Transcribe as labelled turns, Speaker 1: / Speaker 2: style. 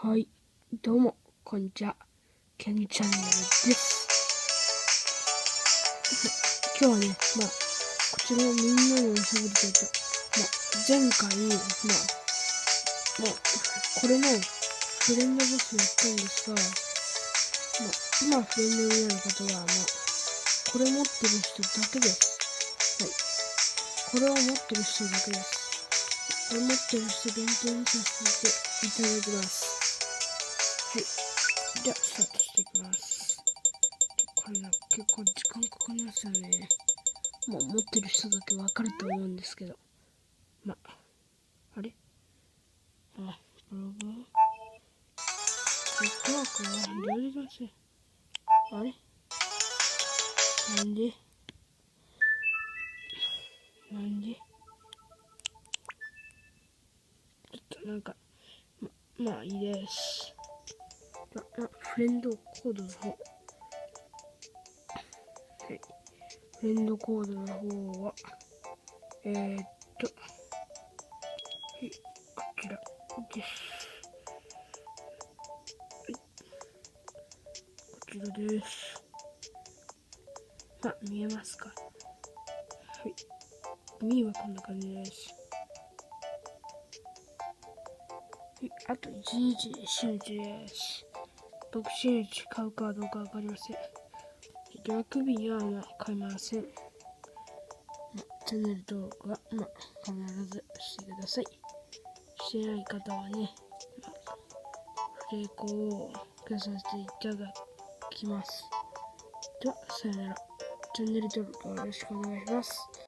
Speaker 1: はい、どうも、こんにちは。ケンチャンネルです。今日はね、こちらのみんなでおしゃべりたいと、前回、これのフレンドボスやったんですが、今フレンドになる方は、これ持ってる人だけです。はい。これを持ってる人だけです。これ持ってる人限定にさせていただきます。はい。じゃあ、スタートしていきます。これ結構時間かかりますよね。もう持ってる人だけわかると思うんですけど。あれブログネットワークは利用できません。あれなんでちょっといいです。フレンドコードの方。はい。フレンドコードの方は、はい、こちらです。はい。こちらです。見えますか？はい。2位はこんな感じです。はい。あと1日で真打ちです。僕真打ち買うかどうかわかりません。逆日には買いません。チャンネル登録は必ずしてください。してない方はね、不励行を受けさせていただきます。では、さよなら。チャンネル登録よろしくお願いします。